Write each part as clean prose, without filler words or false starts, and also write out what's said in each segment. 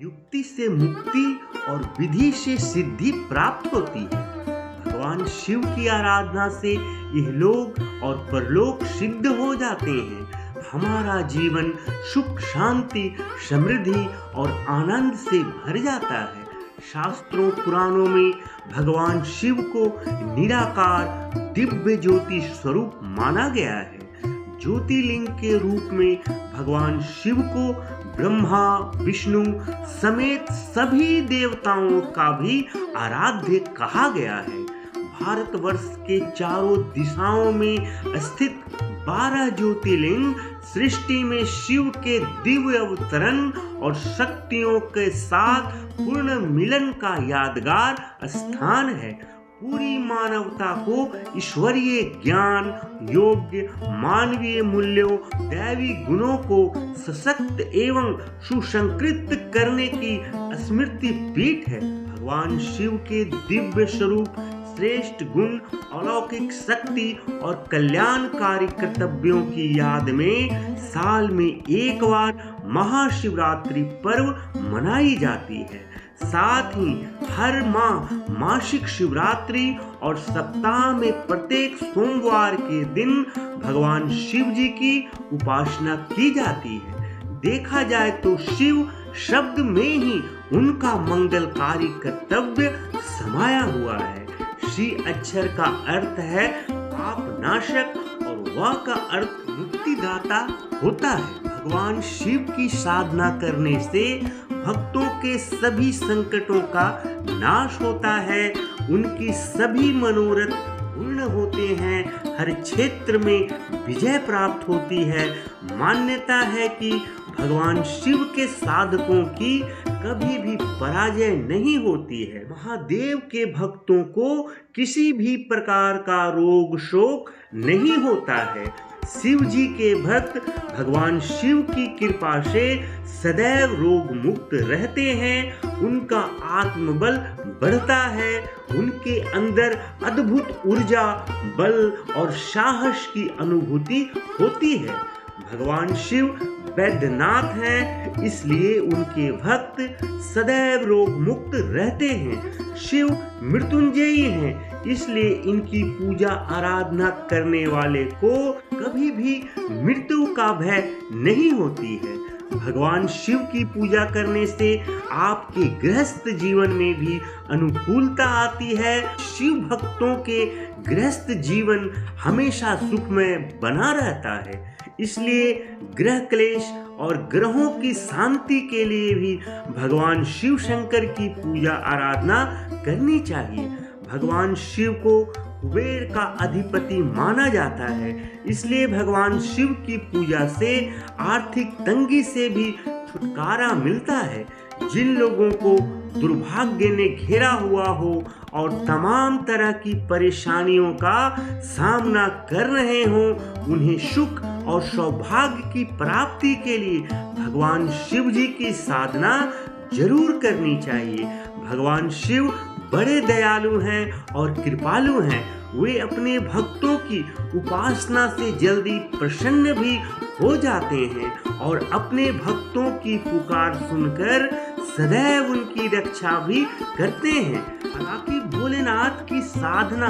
युक्ति से मुक्ति और विधि से सिद्धि प्राप्त होती है। भगवान शिव की आराधना से इहलोक और परलोक सिद्ध हो जाते हैं। हमारा जीवन सुख, शांति, समृद्धि और आनंद से भर जाता है। शास्त्रों पुराणों में भगवान शिव को निराकार दिव्य ज्योति स्वरूप माना गया है। ज्योतिर्लिंग के रूप में भगवान शिव को ब्रह्मा, विष्णु समेत सभी देवताओं का भी आराध्य कहा गया है। भारतवर्ष के चारों दिशाओं में स्थित 12 ज्योतिर्लिंग सृष्टि में शिव के दिव्य अवतरण और शक्तियों के साथ पूर्ण मिलन का यादगार स्थान है। पूरी मानवता को ईश्वरीय ज्ञान, योग्य मानवीय मूल्यों, दैवी गुणों को सशक्त एवं सुसंकृत करने की स्मृति पीठ है। भगवान शिव के दिव्य स्वरूप, श्रेष्ठ गुण, अलौकिक शक्ति और कल्याणकारी कर्तव्यों की याद में साल में एक बार महाशिवरात्रि पर्व मनाई जाती है। साथ ही हर माह मासिक शिवरात्रि और सप्ताह में प्रत्येक सोमवार के दिन भगवान शिव जी की उपासना की जाती है। देखा जाए तो शिव शब्द में ही उनका मंगलकारी कर्तव्य समाया हुआ है। शी अक्षर का अर्थ है पाप नाशक और व का अर्थ मुक्तिदाता होता है। भगवान शिव की साधना करने से भक्तों के सभी संकटों का नाश होता है, उनकी सभी मनोरथ पूर्ण होते हैं, हर क्षेत्र में विजय प्राप्त होती है। मान्यता है कि भगवान शिव के साधकों की कभी भी पराजय नहीं होती है। महादेव के भक्तों को किसी भी प्रकार का रोग शोक नहीं होता है। शिव जी के भक्त भगवान शिव की कृपा से सदैव रोग मुक्त रहते हैं। उनका आत्मबल बढ़ता है, उनके अंदर अद्भुत ऊर्जा, बल और साहस की अनुभूति होती है। भगवान शिव वैद्यनाथ हैं, इसलिए उनके भक्त सदैव रोग मुक्त रहते हैं। शिव मृत्युंजयी हैं, इसलिए इनकी पूजा आराधना करने वाले को कभी भी मृत्यु का भय नहीं होती है। भगवान शिव की पूजा करने से आपके गृहस्थ जीवन में भी अनुकूलता आती है। शिव भक्तों के गृहस्थ जीवन हमेशा सुखमय बना रहता है। इसलिए ग्रह क्लेश और ग्रहों की शांति के लिए भी भगवान शिव शंकर की पूजा आराधना करनी चाहिए। भगवान शिव को कुबेर का अधिपति माना जाता है, इसलिए भगवान शिव की पूजा से आर्थिक तंगी से भी छुटकारा मिलता है। जिन लोगों को दुर्भाग्य ने घेरा हुआ हो और तमाम तरह की परेशानियों का सामना कर रहे हों, उन्हें सुख और सौभाग्य की प्राप्ति के लिए भगवान शिव जी की साधना जरूर करनी चाहिए। भगवान शिव बड़े दयालु हैं और कृपालु हैं। वे अपने भक्तों की उपासना से जल्दी प्रसन्न भी हो जाते हैं और अपने भक्तों की पुकार सुनकर सदैव उनकी रक्षा भी करते हैं। हालांकि भोलेनाथ की साधना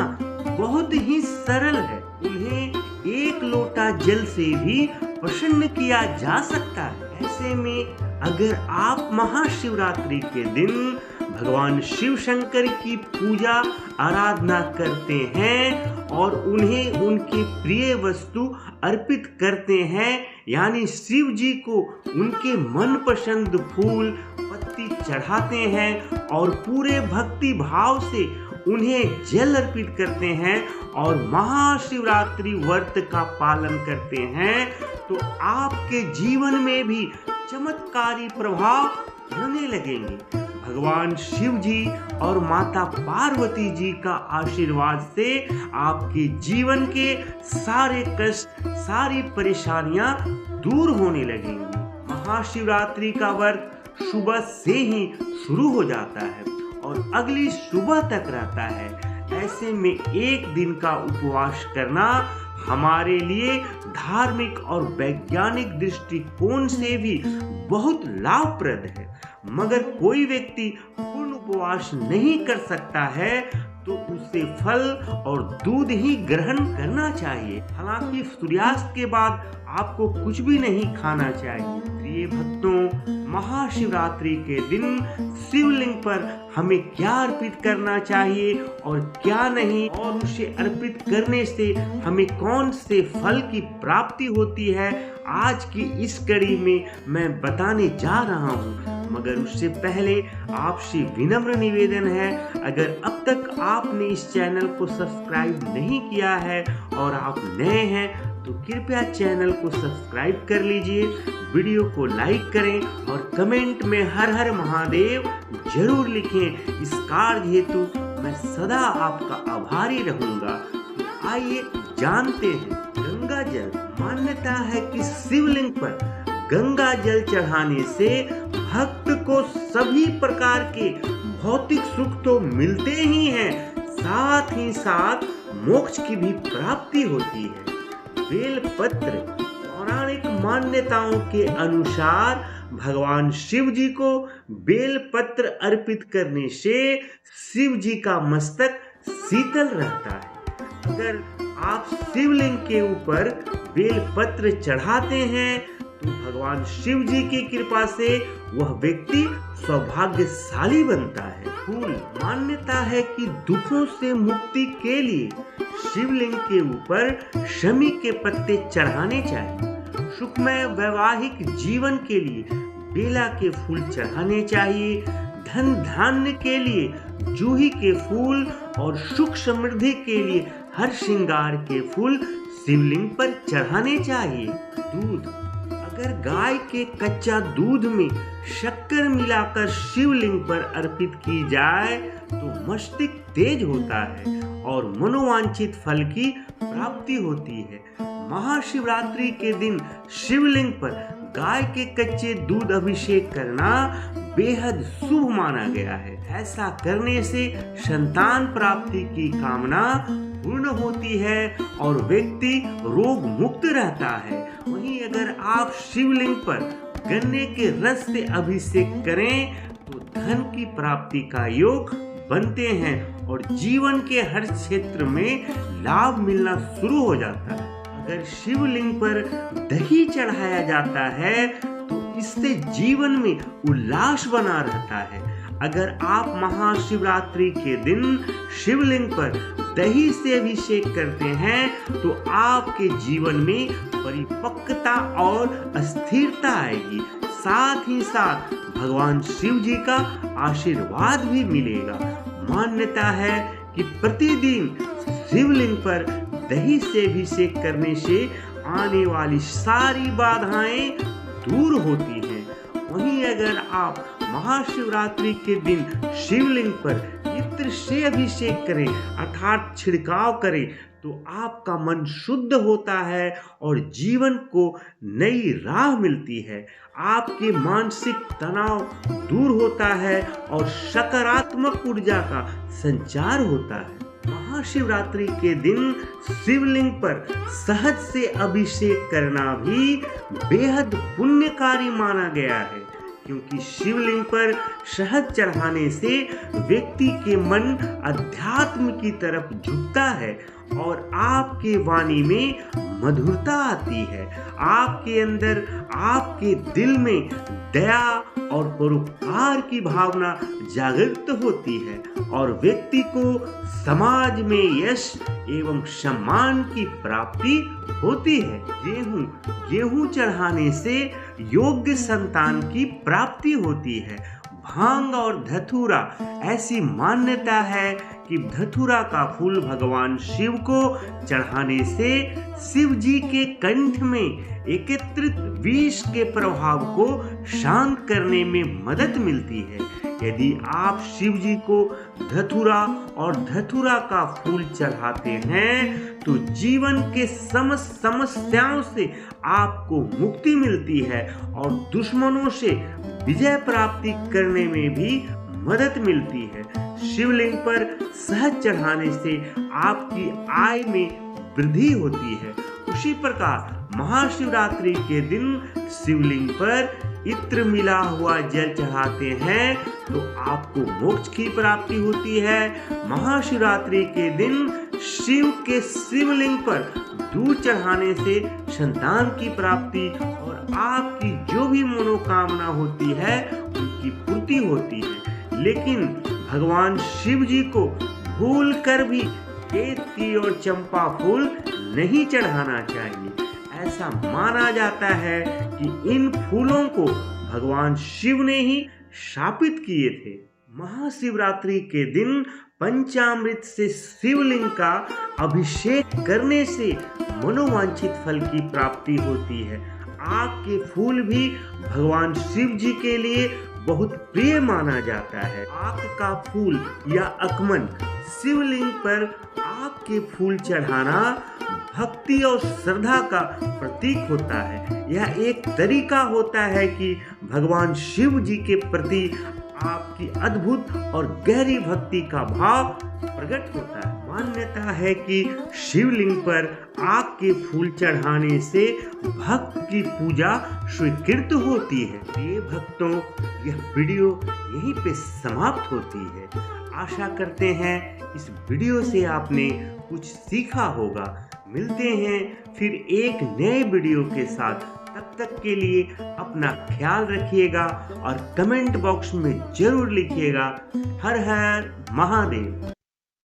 बहुत ही सरल है। उन्हें एक लोटा जल से भी प्रसन्न किया जा सकता है। ऐसे में अगर आप महाशिवरात्रि के दिन भगवान शिव शंकर की पूजा आराधना करते हैं और उन्हें उनकी प्रिय वस्तु अर्पित करते हैं, यानी शिव जी को उनके मनपसंद फूल पत्ती चढ़ाते हैं और पूरे भक्ति भाव से उन्हें जल अर्पित करते हैं और महाशिवरात्रि व्रत का पालन करते हैं, तो आपके जीवन में भी चमत्कारी प्रभाव होने लगेंगे। भगवान शिव जी और माता पार्वती जी का आशीर्वाद से आपके जीवन के सारे कष्ट, सारी परेशानियां दूर होने लगेंगी। महाशिवरात्रि का व्रत सुबह से ही शुरू हो जाता है और अगली सुबह तक रहता है। ऐसे में एक दिन का उपवास करना हमारे लिए धार्मिक और वैज्ञानिक दृष्टिकोण से भी बहुत लाभप्रद है। मगर कोई व्यक्ति पूर्ण उपवास नहीं कर सकता है तो उसे फल और दूध ही ग्रहण करना चाहिए। हालांकि सूर्यास्त के बाद आपको कुछ भी नहीं खाना चाहिए। प्रिय भक्तों, महाशिवरात्रि के दिन शिवलिंग पर हमें क्या अर्पित करना चाहिए और क्या नहीं, और उसे अर्पित करने से हमें कौन से फल की प्राप्ति होती है, आज की इस कड़ी में मैं बताने जा रहा हूँ। मगर उससे पहले आपसे विनम्र निवेदन है, अगर अब तक आपने इस चैनल को सब्सक्राइब नहीं किया है और आप नए हैं तो कृपया चैनल को सब्सक्राइब कर लीजिए, वीडियो को लाइक करें और कमेंट में हर हर महादेव जरूर लिखें। इस कार्य हेतु मैं सदा आपका आभारी रहूंगा। तो आइए जानते हैं। गंगा जल। मान्यता है कि शिवलिंग पर गंगा जल चढ़ाने से भक्त को सभी प्रकार के भौतिक सुख तो मिलते ही हैं, साथ ही साथ मोक्ष की भी प्राप्ति होती है। बेलपत्र। पौराणिक मान्यताओं के अनुसार भगवान शिव जी को बेलपत्र अर्पित करने से शिव जी का मस्तक शीतल रहता है। अगर आप शिवलिंग के ऊपर बेलपत्र चढ़ाते हैं तो भगवान शिव जी की कृपा से वह व्यक्ति सौभाग्यशाली बनता है। फूल। मान्यता है कि दुखों से मुक्ति के लिए शिवलिंग के ऊपर शमी के पत्ते चढ़ाने चाहिए। सुखमय वैवाहिक जीवन के लिए बेला के फूल चढ़ाने चाहिए। धन धान्य के लिए जूही के फूल और सुख समृद्धि के लिए हर श्रृंगार के फूल शिवलिंग पर चढ़ाने चाहिए। दूध। अगर गाय के कच्चा दूध में शक्कर मिलाकर शिवलिंग पर अर्पित की जाए तो मस्तिष्क तेज होता है और मनोवांछित फल की प्राप्ति होती है। महाशिवरात्रि के दिन शिवलिंग पर गाय के कच्चे दूध अभिषेक करना बेहद शुभ माना गया है। ऐसा करने से संतान प्राप्ति की कामना पूर्ण होती है और व्यक्ति रोग मुक्त रहता है। वहीं अगर आप शिवलिंग पर गन्ने के रस से अभिषेक करें तो धन की प्राप्ति का योग बनते हैं और जीवन के हर क्षेत्र में लाभ मिलना शुरू हो जाता है। अगर शिवलिंग पर दही चढ़ाया जाता है तो इससे जीवन में उल्लास बना रहता है। अगर आप महाशिवरात्रि के दिन शिवलिंग पर दही से अभिषेक करते हैं तो आपके जीवन में परिपक्वता और स्थिरता आएगी, साथ ही साथ भगवान शिव जी का आशीर्वाद भी मिलेगा। मान्यता है कि प्रतिदिन शिवलिंग पर दही से अभिषेक करने से आने वाली सारी बाधाएं दूर होती हैं। वहीं अगर आप महाशिवरात्रि के दिन शिवलिंग पर इत्र से अभिषेक करें अर्थात छिड़काव करें तो आपका मन शुद्ध होता है और जीवन को नई राह मिलती है। आपके मानसिक तनाव दूर होता है और सकारात्मक ऊर्जा का संचार होता है। महाशिवरात्रि के दिन शिवलिंग पर शहद से अभिषेक करना भी बेहद पुण्यकारी माना गया है, क्योंकि शिवलिंग पर शहद चढ़ाने से व्यक्ति के मन अध्यात्म की तरफ झुकता है और आपके वाणी में मधुरता आती है। आपके अंदर, आपके दिल में दया और परोपकार की भावना जागृत होती है और व्यक्ति को समाज में यश एवं सम्मान की प्राप्ति होती है। गेहूं चढ़ाने से योग्य संतान की प्राप्ति होती है। भांग और धतूरा। ऐसी मान्यता है कि धतूरा का फूल भगवान शिव को चढ़ाने से शिव जी के कंठ में एकत्रित विष के प्रभाव को शांत करने में मदद मिलती है। यदि आप शिव जी को धतूरा और धतूरा का फूल चढ़ाते हैं तो जीवन के समस्त समस्याओं से आपको मुक्ति मिलती है और दुश्मनों से विजय प्राप्ति करने में भी मदद मिलती है। शिवलिंग पर शहद चढ़ाने से आपकी आय में वृद्धि होती है। उसी प्रकार महाशिवरात्रि के दिन शिवलिंग पर इत्र मिला हुआ जल चढ़ाते हैं तो आपको मोक्ष की प्राप्ति होती है। महाशिवरात्रि के दिन शिव के शिवलिंग पर दूध चढ़ाने से संतान की प्राप्ति और आपकी जो भी मनोकामना होती है उनकी पूर्ति होती है। लेकिन भगवान शिव जी को भूल कर भी केतकी और चंपा फूल नहीं चढ़ाना चाहिए। ऐसा माना जाता है कि इन फूलों को भगवान शिव ने ही शापित किए थे। महाशिवरात्रि के दिन पंचामृत से शिवलिंग का अभिषेक करने से मनोवांछित फल की प्राप्ति होती है। आक के फूल भी भगवान शिव जी के लिए बहुत प्रिय माना जाता है। आक का फूल या अकमन शिवलिंग पर आक के फूल चढ़ाना भक्ति और श्रद्धा का प्रतीक होता है। यह एक तरीका होता है कि भगवान शिव जी के प्रति आपकी अद्भुत और गहरी भक्ति का भाव प्रकट होता है। मान्यता है कि शिवलिंग पर आक के फूल चढ़ाने से भक्त की पूजा स्वीकृत होती है। प्रिय भक्तों, यह वीडियो यहीं पे समाप्त होती है। आशा करते हैं इस वीडियो से आपने कुछ सीखा होगा। मिलते हैं फिर एक नए वीडियो के साथ। तब तक के लिए अपना ख्याल रखिएगा और कमेंट बॉक्स में जरूर लिखिएगा। हर हर महादेव।